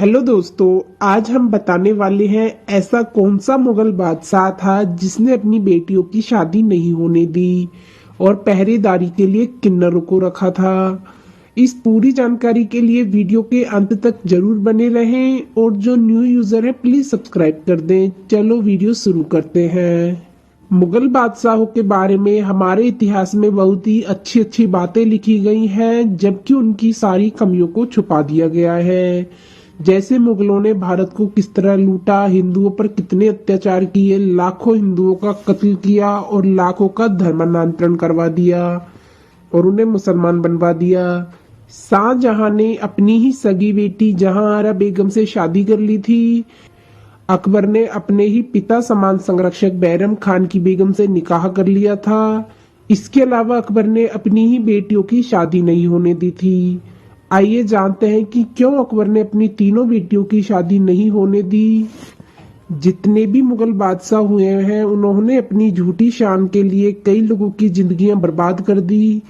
Hello दोस्तों, आज हम बताने वाले हैं ऐसा कौन सा मुगल बादशाह था जिसने अपनी बेटियों की शादी नहीं होने दी और पहरेदारी के लिए किन्नरों को रखा था। इस पूरी जानकारी के लिए वीडियो के अंत तक जरूर बने रहें और जो न्यू यूजर है प्लीज सब्सक्राइब कर दें। चलो वीडियो शुरू करते हैं। मुगल बादशाहों के बारे में हमारे इतिहास में बहुत ही अच्छी अच्छी बातें लिखी गई हैं, जबकि उनकी सारी कमियों को छुपा दिया गया है। जैसे मुगलों ने भारत को किस तरह लूटा, हिंदुओं पर कितने अत्याचार किए, लाखों हिंदुओं का कत्ल किया और लाखों का धर्मांतरण करवा दिया और उन्हें मुसलमान बनवा दिया। शाहजहां ने अपनी ही सगी बेटी जहांआरा बेगम से शादी कर ली थी। अकबर ने अपने ही पिता समान संरक्षक बैरम खान की बेगम से निकाह कर लिया था। इसके अलावा अकबर ने अपनी ही बेटियों की शादी नहीं होने दी थी। आइए जानते हैं कि क्यों अकबर ने अपनी तीनों बेटियों की शादी नहीं होने दी। जितने भी मुगल बादशाह हुए हैं उन्होंने अपनी झूठी शान के लिए कई लोगों की जिंदगियां बर्बाद कर दी,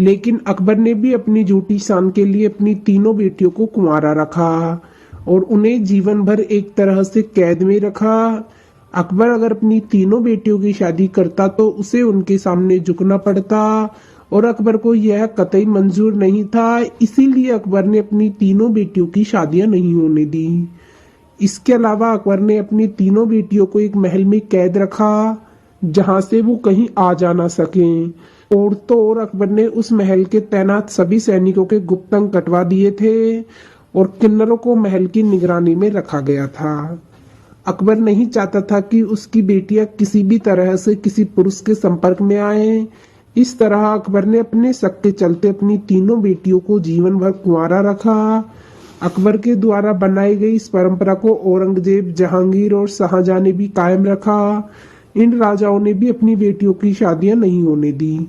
लेकिन अकबर ने भी अपनी झूठी शान के लिए अपनी तीनों बेटियों को कुंवारा रखा और उन्हें जीवन भर एक तरह से कैद में रखा। अकबर अगर अपनी तीनों बेटियों की शादी करता तो उसे उनके सामने झुकना पड़ता और अकबर को यह कतई मंजूर नहीं था। इसीलिए अकबर ने अपनी तीनों बेटियों की शादियां नहीं होने दी। इसके अलावा अकबर ने अपनी तीनों बेटियों को एक महल में कैद रखा जहां से वो कहीं आ जा ना सकें। और तो और अकबर ने उस महल के तैनात सभी सैनिकों के गुप्त अंग कटवा दिए थे और किन्नरों को महल की निगरानी में रखा गया था। अकबर नहीं चाहता था कि उसकी बेटियां किसी भी तरह से किसी पुरुष के संपर्क में आए। इस तरह अकबर ने अपने शक के चलते अपनी तीनों बेटियों को जीवन भर कुंवारा रखा। अकबर के द्वारा बनाई गई इस परंपरा को औरंगजेब, जहांगीर और शाहजहां ने भी कायम रखा। इन राजाओं ने भी अपनी बेटियों की शादियां नहीं होने दी।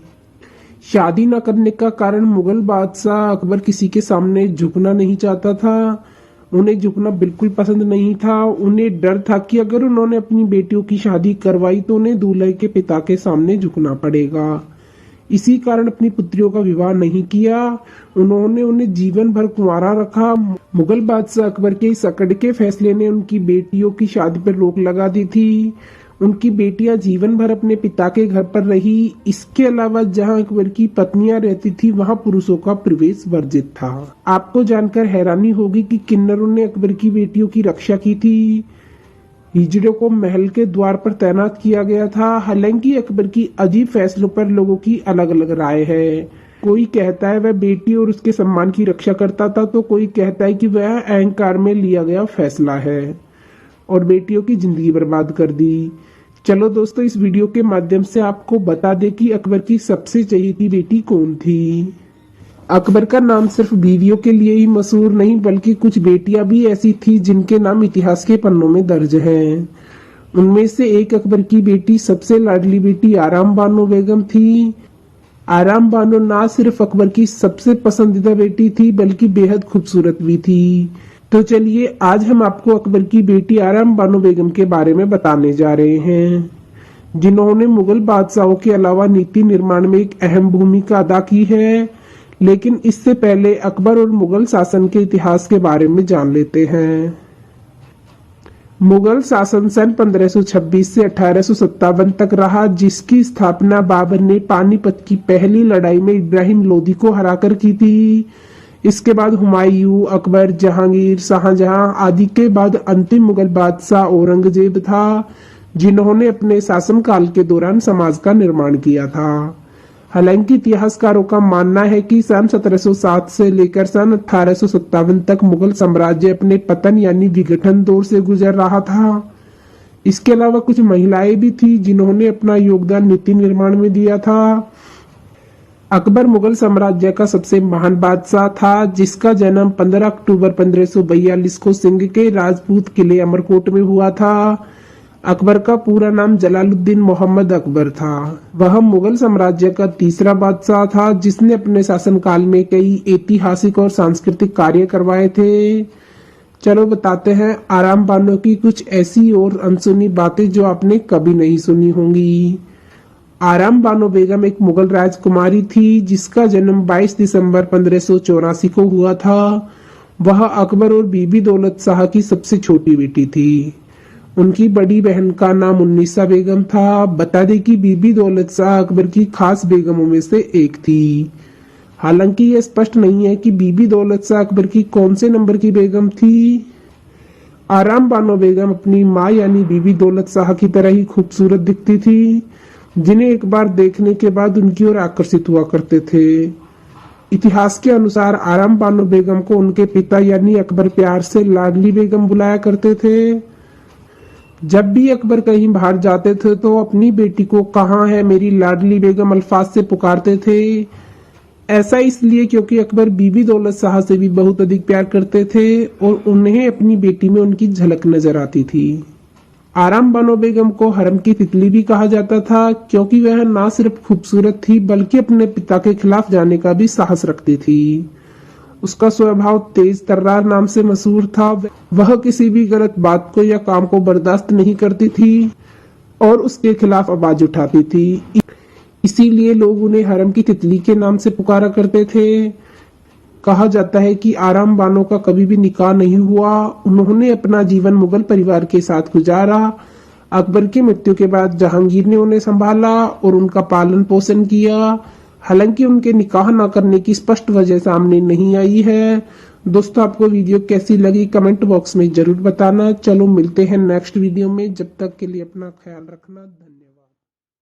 शादी न करने का कारण मुगल बादशाह अकबर किसी के सामने झुकना नहीं चाहता था। उन्हें झुकना बिल्कुल पसंद नहीं था। उन्हें डर था कि अगर उन्होंने अपनी बेटियों की शादी करवाई तो उन्हें दूल्हे के पिता के सामने झुकना पड़ेगा। इसी कारण अपनी पुत्रियों का विवाह नहीं किया। उन्होंने उन्हें जीवन भर कुंवारा रखा। मुगल बादशाह अकबर के इस अकड़ के फैसले ने उनकी बेटियों की शादी पर रोक लगा दी थी। उनकी बेटियां जीवन भर अपने पिता के घर पर रही। इसके अलावा जहां अकबर की पत्नियां रहती थी वहां पुरुषों का प्रवेश वर्जित था। आपको जानकर हैरानी होगी कि किन्नरों ने अकबर की बेटियों की रक्षा की थी। हिजड़ों को महल के द्वार पर तैनात किया गया था। हालांकि अकबर की अजीब फैसलों पर लोगों की अलग अलग राय है। कोई कहता है वह बेटी और उसके सम्मान की रक्षा करता था, तो कोई कहता है कि वह अहंकार में लिया गया फैसला है और बेटियों की जिंदगी बर्बाद कर दी। चलो दोस्तों, इस वीडियो के माध्यम से आपको बता दें कि अकबर की सबसे चहेती बेटी कौन थी। अकबर का नाम सिर्फ बीवियों के लिए ही मशहूर नहीं बल्कि कुछ बेटियां भी ऐसी थी जिनके नाम इतिहास के पन्नों में दर्ज हैं। उनमें से एक अकबर की बेटी, सबसे लाडली बेटी आराम बानो बेगम थी। आराम बानो ना सिर्फ अकबर की सबसे पसंदीदा बेटी थी बल्कि बेहद खूबसूरत भी थी। तो चलिए आज हम आपको अकबर की बेटी आराम बानो बेगम के बारे में बताने जा रहे हैं, जिन्होंने मुगल बादशाहों के अलावा नीति निर्माण में एक अहम भूमिका अदा की है। लेकिन इससे पहले अकबर और मुगल शासन के इतिहास के बारे में जान लेते हैं। मुगल शासन सन 1526 से 1857 तक रहा, जिसकी स्थापना बाबर ने पानीपत की पहली लड़ाई में इब्राहिम लोदी को हराकर की थी। इसके बाद हुमायूं, अकबर, जहांगीर, शाहजहां आदि के बाद अंतिम मुगल बादशाह औरंगजेब था, जिन्होंने अपने शासनकाल के दौरान समाज का निर्माण किया था। हालांकि इतिहासकारों का मानना है कि सन 1707 से लेकर सन 1857 तक मुगल साम्राज्य अपने पतन यानी विघटन दौर से गुजर रहा था। इसके अलावा कुछ महिलाएं भी थी जिन्होंने अपना योगदान नीति निर्माण में दिया था। अकबर मुगल साम्राज्य का सबसे महान बादशाह था, जिसका जन्म 15 अक्टूबर 1542 को सिंध के राजपूत किले अमरकोट में हुआ था। अकबर का पूरा नाम जलालुद्दीन मोहम्मद अकबर था। वह मुगल साम्राज्य का तीसरा बादशाह था जिसने अपने शासनकाल में कई ऐतिहासिक और सांस्कृतिक कार्य करवाए थे। चलो बताते हैं आराम बानो की कुछ ऐसी और अनसुनी बातें जो आपने कभी नहीं सुनी होंगी। आराम बानो बेगम एक मुगल राजकुमारी थी जिसका जन्म 22 दिसंबर 1584 को हुआ था। वह अकबर और बीबी दौलत शाह की सबसे छोटी बेटी थी। उनकी बड़ी बहन का नाम उन्नीसा बेगम था। बता दें कि बीबी दौलत शाह अकबर की खास बेगमों में से एक थी। हालांकि यह स्पष्ट नहीं है कि बीबी दौलत शाह अकबर की कौन से नंबर की बेगम थी। आराम बानो बेगम अपनी माँ यानी बीबी दौलत शाह की तरह ही खूबसूरत दिखती थी, जिन्हें एक बार देखने के बाद उनकी ओर आकर्षित हुआ करते थे। इतिहास के अनुसार आराम बानो बेगम को उनके पिता यानी अकबर प्यार से लाडली बेगम बुलाया करते थे। जब भी अकबर कहीं बाहर जाते थे तो अपनी बेटी को कहाँ है मेरी लाडली बेगम अल्फाज से पुकारते थे। ऐसा इसलिए क्योंकि अकबर बीबी दौलत शाह से भी बहुत अधिक प्यार करते थे और उन्हें अपनी बेटी में उनकी झलक नजर आती थी। आराम बानो बेगम को हरम की तितली भी कहा जाता था, क्योंकि वह न सिर्फ खूबसूरत थी बल्कि अपने पिता के खिलाफ जाने का भी साहस रखती थी। उसका स्वभाव तेज तर्रार नाम से मशहूर था। वह किसी भी गलत बात को या काम को बर्दाश्त नहीं करती थी और उसके खिलाफ आवाज उठाती थी। इसीलिए लोग उन्हें हरम की तितली के नाम से पुकारा करते थे। कहा जाता है कि आराम बानो का कभी भी निकाह नहीं हुआ। उन्होंने अपना जीवन मुगल परिवार के साथ गुजारा। अकबर की मृत्यु के बाद जहांगीर ने उन्हें संभाला और उनका पालन पोषण किया। हालांकि उनके निकाह न करने की स्पष्ट वजह सामने नहीं आई है। दोस्तों, आपको वीडियो कैसी लगी कमेंट बॉक्स में जरूर बताना। चलो मिलते हैं नेक्स्ट वीडियो में, जब तक के लिए अपना ख्याल रखना। धन्यवाद।